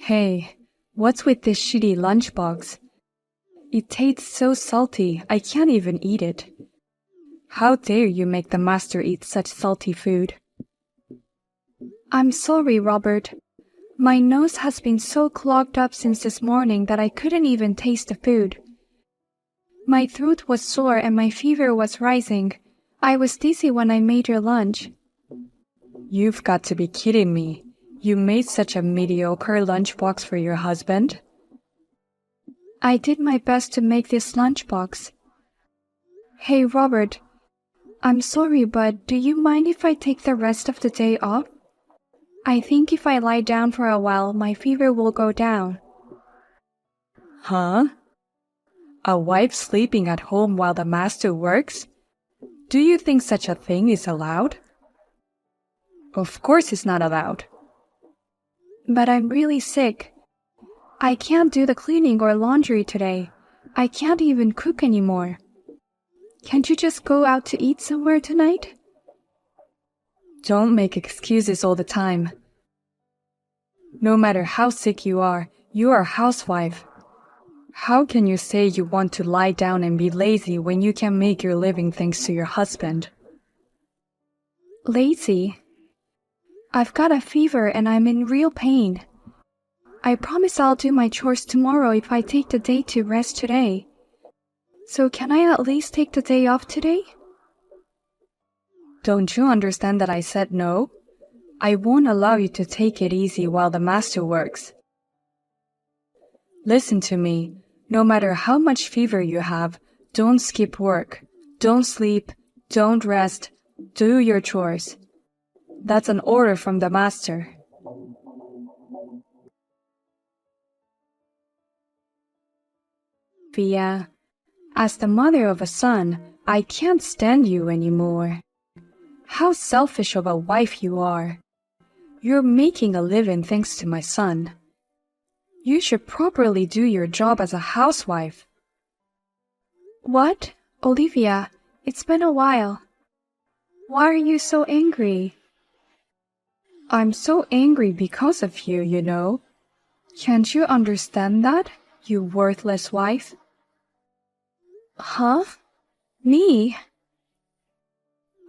Hey, what's with this shitty lunchbox? It tastes so salty, I can't even eat it. How dare you make the master eat such salty food? I'm sorry, Robert. My nose has been so clogged up since this morning that I couldn't even taste the food. My throat was sore and my fever was rising. I was dizzy when I made your lunch. You've got to be kidding me. You made such a mediocre lunchbox for your husband? I did my best to make this lunchbox. Hey, Robert. I'm sorry, but do you mind if I take the rest of the day off? I think if I lie down for a while, my fever will go down. Huh? A wife sleeping at home while the master works? Do you think such a thing is allowed? Of course it's not allowed. But I'm really sick. I can't do the cleaning or laundry today. I can't even cook anymore. Can't you just go out to eat somewhere tonight? Don't make excuses all the time. No matter how sick you are a housewife. How can you say you want to lie down and be lazy when you can make your living thanks to your husband? Lazy? I've got a fever and I'm in real pain. I promise I'll do my chores tomorrow if I take the day to rest today. So can I at least take the day off today? Don't you understand that I said no? I won't allow you to take it easy while the master works. Listen to me. No matter how much fever you have, don't skip work. Don't sleep. Don't rest. Do your chores. That's an order from the master. Via, as the mother of a son, I can't stand you anymore. How selfish of a wife you are. You're making a living thanks to my son. You should properly do your job as a housewife. What? Olivia, it's been a while. Why are you so angry? I'm so angry because of you, you know. Can't you understand that, you worthless wife? Huh? Me?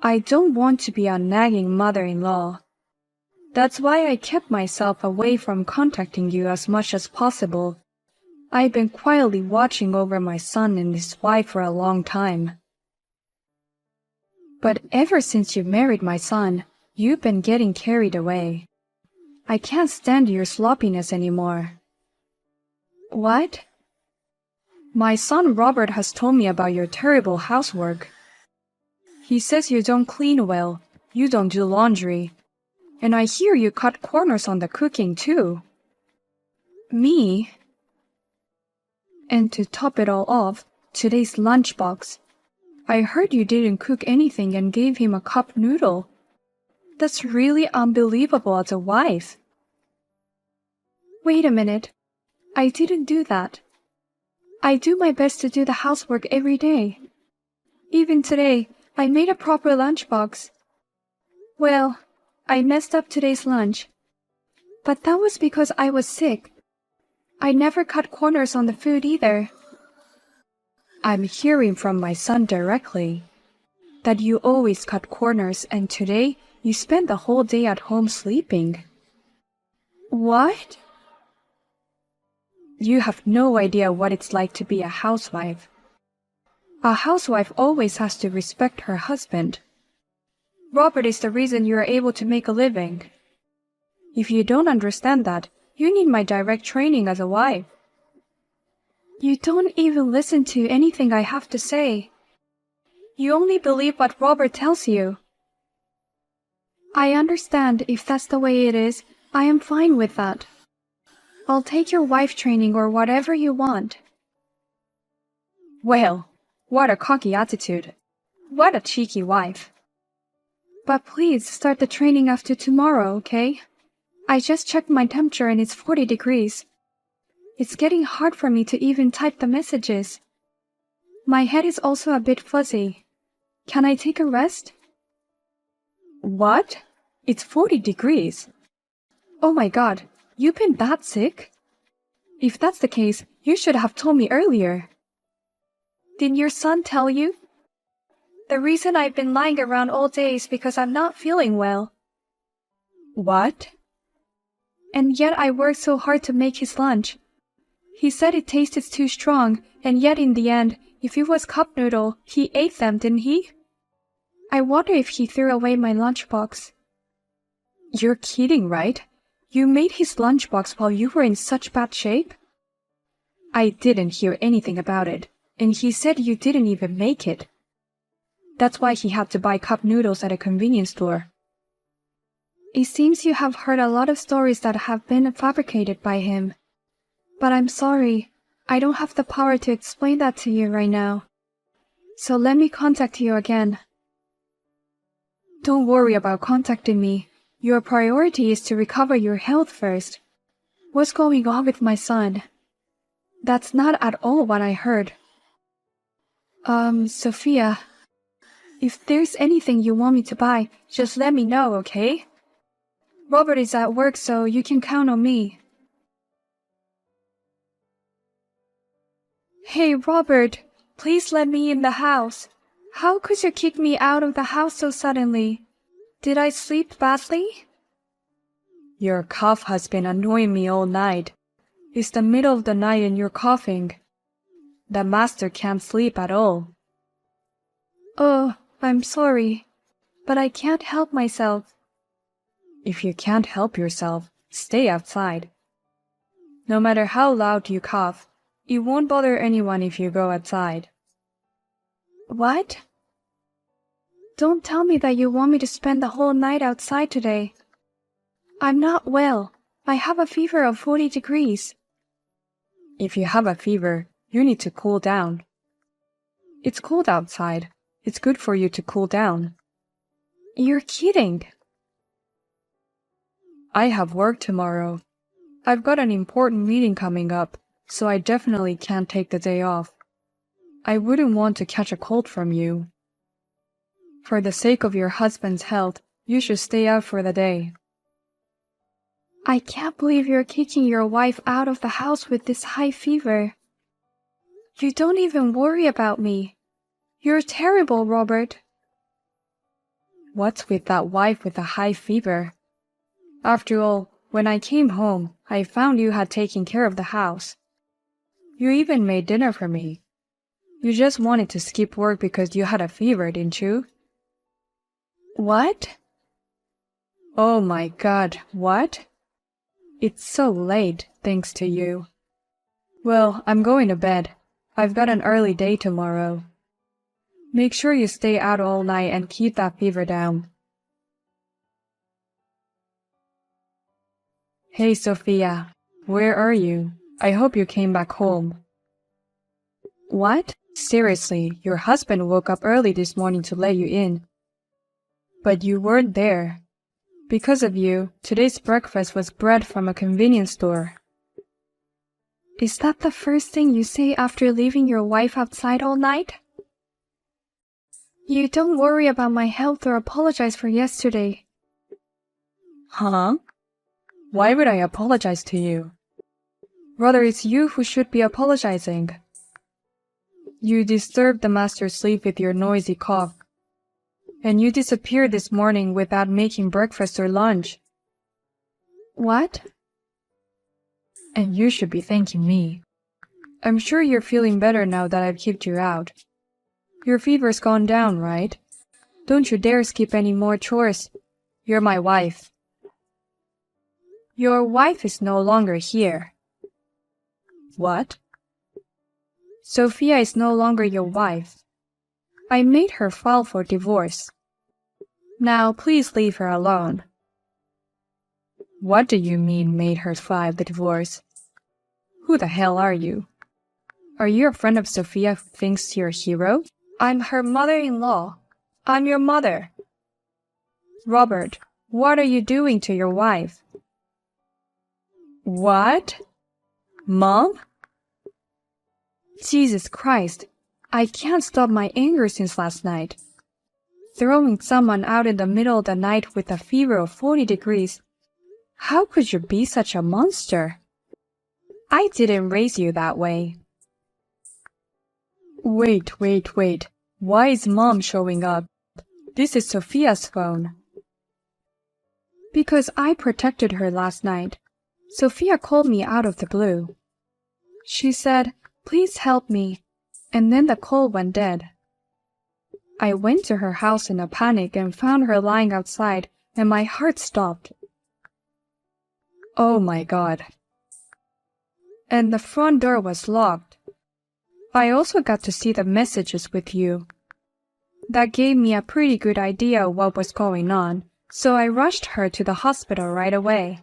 I don't want to be a nagging mother-in-law. That's why I kept myself away from contacting you as much as possible. I've been quietly watching over my son and his wife for a long time. But ever since you married my son, you've been getting carried away. I can't stand your sloppiness anymore. What? My son Robert has told me about your terrible housework. He says you don't clean well, you don't do laundry, and I hear you cut corners on the cooking too. Me? And to top it all off, today's lunchbox. I heard you didn't cook anything and gave him a cup noodle. That's really unbelievable as a wife. Wait a minute. I didn't do that. I do my best to do the housework every day. Even today, I made a proper lunchbox. Well, I messed up today's lunch. But that was because I was sick. I never cut corners on the food either. I'm hearing from my son directly that you always cut corners and today you spent the whole day at home sleeping. What? You have no idea what it's like to be a housewife. A housewife always has to respect her husband. Robert is the reason you are able to make a living. If you don't understand that, you need my direct training as a wife. You don't even listen to anything I have to say. You only believe what Robert tells you. I understand if that's the way it is. I am fine with that. I'll take your wife training or whatever you want. Well, what a cocky attitude. What a cheeky wife. But please start the training after tomorrow, okay? I just checked my temperature and it's 40 degrees. It's getting hard for me to even type the messages. My head is also a bit fuzzy. Can I take a rest? What? It's 40 degrees. Oh my God, You've been that sick? If that's the case, you should have told me earlier. Didn't your son tell you? The reason I've been lying around all day is because I'm not feeling well. What? And yet I worked so hard to make his lunch. He said it tasted too strong, and yet in the end, if it was cup noodle, he ate them, didn't he? I wonder if he threw away my lunchbox. You're kidding, right? You made his lunchbox while you were in such bad shape? I didn't hear anything about it, and he said you didn't even make it. That's why he had to buy cup noodles at a convenience store. It seems you have heard a lot of stories that have been fabricated by him. But I'm sorry, I don't have the power to explain that to you right now. So let me contact you again. Don't worry about contacting me. Your priority is to recover your health first. What's going on with my son? That's not at all what I heard. Sophia, if there's anything you want me to buy, just let me know, okay? Robert is at work, so you can count on me. Hey, Robert, please let me in the house. How could you kick me out of the house so suddenly? Did I sleep badly? Your cough has been annoying me all night. It's the middle of the night and you're coughing. The master can't sleep at all. Oh, I'm sorry, but I can't help myself. If you can't help yourself, stay outside. No matter how loud you cough, it won't bother anyone if you go outside. What? Don't tell me that you want me to spend the whole night outside today. I'm not well. I have a fever of 40 degrees. If you have a fever, you need to cool down. It's cold outside. It's good for you to cool down. You're kidding. I have work tomorrow. I've got an important meeting coming up, so I definitely can't take the day off. I wouldn't want to catch a cold from you. For the sake of your husband's health, you should stay out for the day. I can't believe you're kicking your wife out of the house with this high fever. You don't even worry about me. You're terrible, Robert. What's with that wife with a high fever? After all, when I came home, I found you had taken care of the house. You even made dinner for me. You just wanted to skip work because you had a fever, didn't you? What? Oh my God, what? It's so late, thanks to you. Well, I'm going to bed. I've got an early day tomorrow. Make sure you stay out all night and keep that fever down. Hey, Sophia, where are you? I hope you came back home. What? Seriously, your husband woke up early this morning to let you in. But you weren't there. Because of you, today's breakfast was bread from a convenience store. Is that the first thing you say after leaving your wife outside all night? You don't worry about my health or apologize for yesterday. Huh? Why would I apologize to you? Rather, it's you who should be apologizing. You disturbed the master's sleep with your noisy cough. And you disappeared this morning without making breakfast or lunch. What? And you should be thanking me. I'm sure you're feeling better now that I've kicked you out. Your fever's gone down, right? Don't you dare skip any more chores. You're my wife. Your wife is no longer here. What? Sophia is no longer your wife. I made her file for divorce. Now please leave her alone. What do you mean made her file the divorce? Who the hell are you? Are you a friend of Sophia who thinks you're a hero? I'm her mother-in-law. I'm your mother. Robert, what are you doing to your wife? What? Mom? Jesus Christ, I can't stop my anger since last night. Throwing someone out in the middle of the night with a fever of 40 degrees. How could you be such a monster? I didn't raise you that way. Wait. Why is Mom showing up? This is Sophia's phone. Because I protected her last night. Sophia called me out of the blue. She said, "Please help me," and then the call went dead. I went to her house in a panic and found her lying outside, and my heart stopped. Oh my God. And the front door was locked. I also got to see the messages with you. That gave me a pretty good idea of what was going on, so I rushed her to the hospital right away.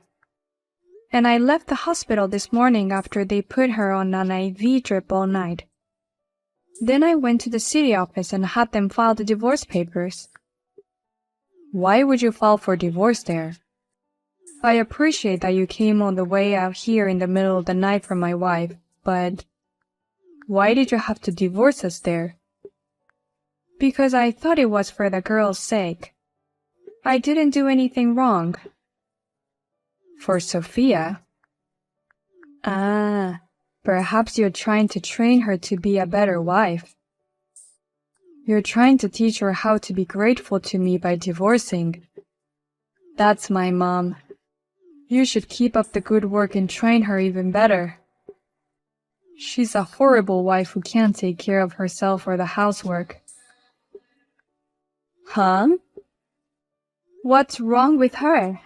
And I left the hospital this morning after they put her on an IV drip all night. Then I went to the city office and had them file the divorce papers. Why would you file for divorce there? I appreciate that you came all the way out here in the middle of the night for my wife, but why did you have to divorce us there? Because I thought it was for the girl's sake. I didn't do anything wrong. For Sophia? Perhaps you're trying to train her to be a better wife. You're trying to teach her how to be grateful to me by divorcing. That's my mom. You should keep up the good work and train her even better. She's a horrible wife who can't take care of herself or the housework. Huh? What's wrong with her?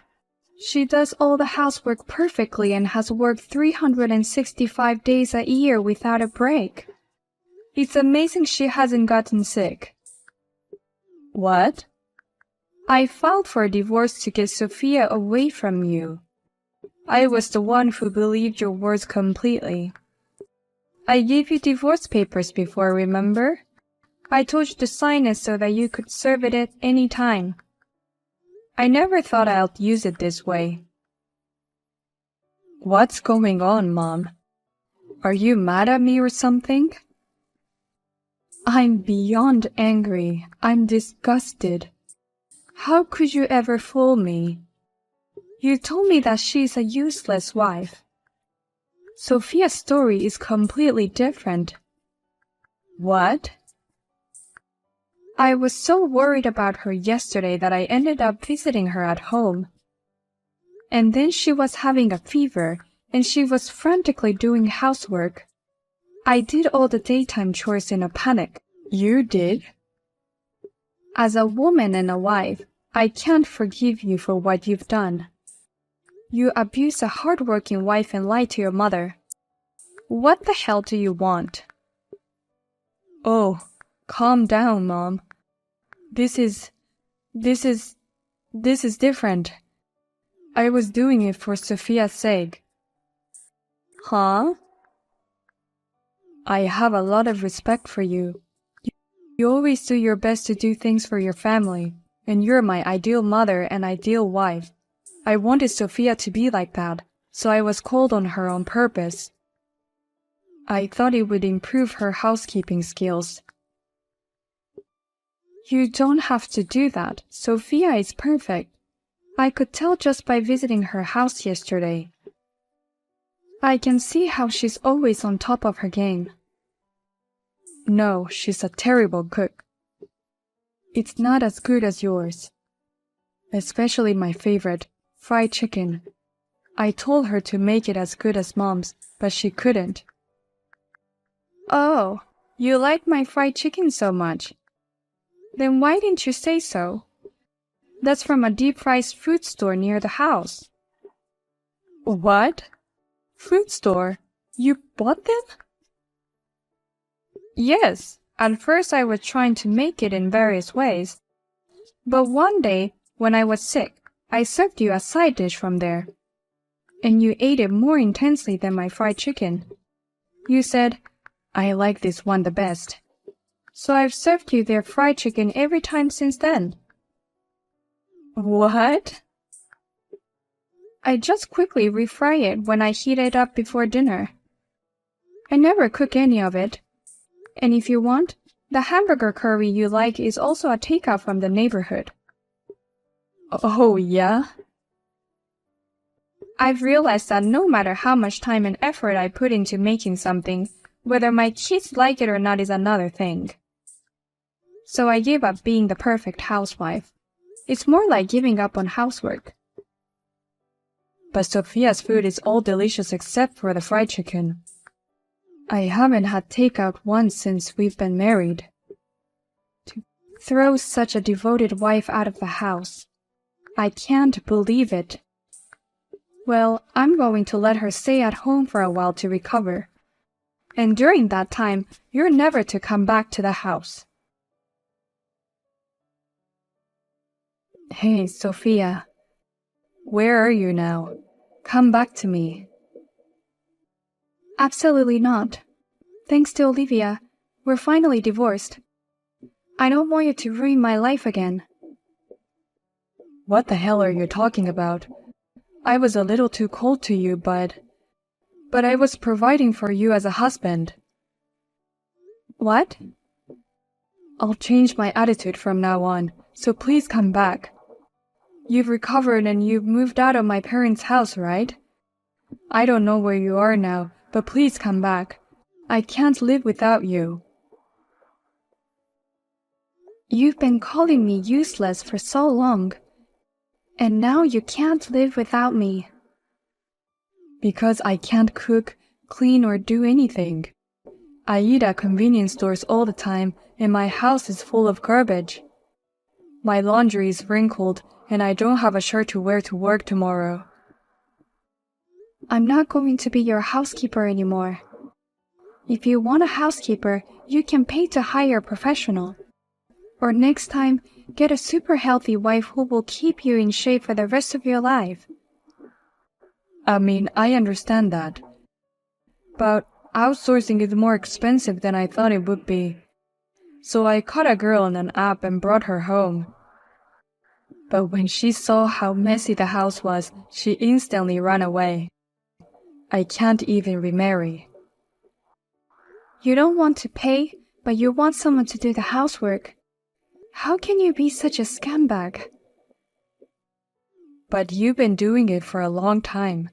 She does all the housework perfectly and has worked 365 days a year without a break. It's amazing she hasn't gotten sick. What? I filed for a divorce to get Sophia away from you. I was the one who believed your words completely. I gave you divorce papers before, remember? I told you to sign it so that you could serve it at any time. I never thought I'd use it this way. What's going on, Mom? Are you mad at me or something? I'm beyond angry. I'm disgusted. How could you ever fool me? You told me that she's a useless wife. Sophia's story is completely different. What? I was so worried about her yesterday that I ended up visiting her at home. And then she was having a fever, and she was frantically doing housework. I did all the daytime chores in a panic. You did? As a woman and a wife, I can't forgive you for what you've done. You abused a hard-working wife and lied to your mother. What the hell do you want? Oh, calm down, Mom. This is different. I was doing it for Sophia's sake. Huh? I have a lot of respect for you. You always do your best to do things for your family, and you're my ideal mother and ideal wife. I wanted Sophia to be like that, so I was cold on her on purpose. I thought it would improve her housekeeping skills. You don't have to do that. Sophia is perfect. I could tell just by visiting her house yesterday. I can see how she's always on top of her game. No, she's a terrible cook. It's not as good as yours. Especially my favorite, fried chicken. I told her to make it as good as Mom's, but she couldn't. Oh, you like my fried chicken so much? Then why didn't you say so? That's from a deep-fried fruit store near the house. What? Fruit store? You bought them? Yes, at first I was trying to make it in various ways. But one day, when I was sick, I served you a side dish from there. And you ate it more intensely than my fried chicken. You said, "I like this one the best." So I've served you their fried chicken every time since then. What? I just quickly refry it when I heat it up before dinner. I never cook any of it. And if you want, the hamburger curry you like is also a takeout from the neighborhood. Oh, yeah? I've realized that no matter how much time and effort I put into making something, whether my kids like it or not is another thing. So I gave up being the perfect housewife. It's more like giving up on housework. But Sophia's food is all delicious except for the fried chicken. I haven't had takeout once since we've been married. To throw such a devoted wife out of the house. I can't believe it. Well, I'm going to let her stay at home for a while to recover. And during that time, you're never to come back to the house. Hey, Sophia. Where are you now? Come back to me. Absolutely not. Thanks to Olivia, we're finally divorced. I don't want you to ruin my life again. What the hell are you talking about? I was a little too cold to you, but I was providing for you as a husband. What? I'll change my attitude from now on, so please come back. You've recovered and you've moved out of my parents' house, right? I don't know where you are now, but please come back. I can't live without you. You've been calling me useless for so long, and now you can't live without me. Because I can't cook, clean, or do anything. I eat at convenience stores all the time, and my house is full of garbage. My laundry is wrinkled, and I don't have a shirt to wear to work tomorrow. I'm not going to be your housekeeper anymore. If you want a housekeeper, you can pay to hire a professional. Or next time, get a super healthy wife who will keep you in shape for the rest of your life. I mean, I understand that. But outsourcing is more expensive than I thought it would be. So I caught a girl on an app and brought her home. But when she saw how messy the house was, she instantly ran away. I can't even remarry. You don't want to pay, but you want someone to do the housework. How can you be such a scumbag? But you've been doing it for a long time.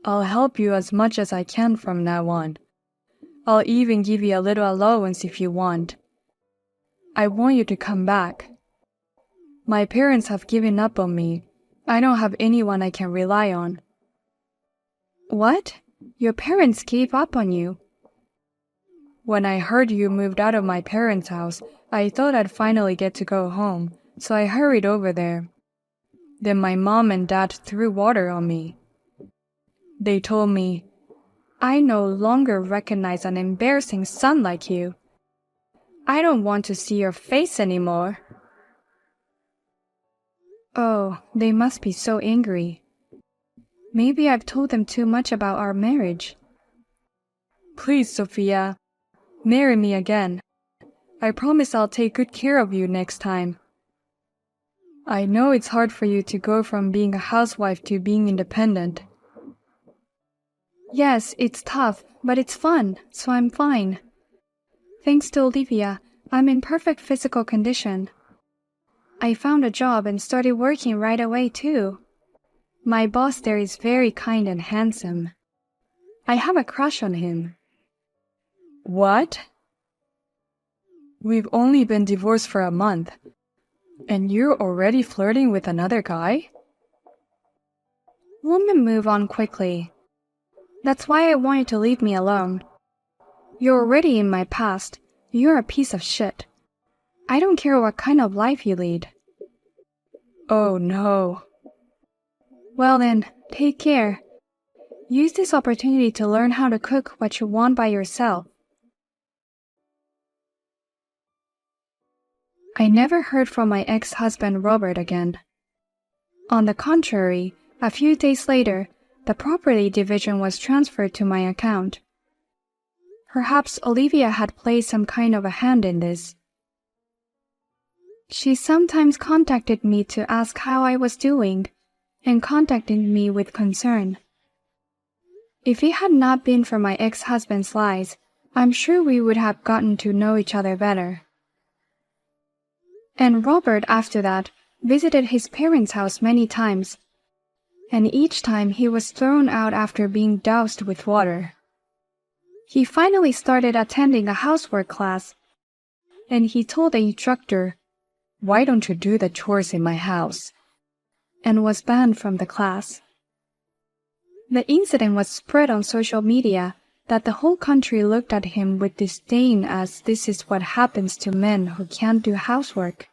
I'll help you as much as I can from now on. I'll even give you a little allowance if you want. I want you to come back. My parents have given up on me. I don't have anyone I can rely on. What? Your parents gave up on you? When I heard you moved out of my parents' house, I thought I'd finally get to go home, so I hurried over there. Then my mom and dad threw water on me. They told me, I no longer recognize an embarrassing son like you. I don't want to see your face anymore. Oh, they must be so angry. Maybe I've told them too much about our marriage. Please, Sophia, marry me again. I promise I'll take good care of you next time. I know it's hard for you to go from being a housewife to being independent. Yes, it's tough, but it's fun, so I'm fine. Thanks to Olivia, I'm in perfect physical condition. I found a job and started working right away too. My boss there is very kind and handsome. I have a crush on him. What? We've only been divorced for a month, and you're already flirting with another guy? Women move on quickly. That's why I want you to leave me alone. You're already in my past. You're a piece of shit. I don't care what kind of life you lead. Oh no. Well then, take care. Use this opportunity to learn how to cook what you want by yourself. I never heard from my ex-husband Robert again. On the contrary, a few days later, the property division was transferred to my account. Perhaps Olivia had played some kind of a hand in this. She sometimes contacted me to ask how I was doing, and contacted me with concern. If it had not been for my ex-husband's lies, I'm sure we would have gotten to know each other better. And Robert, after that, visited his parents' house many times. and each time he was thrown out after being doused with water. He finally started attending a housework class, and he told the instructor, "Why don't you do the chores in my house?" and was banned from the class. The incident was spread on social media that the whole country looked at him with disdain, as this is what happens to men who can't do housework.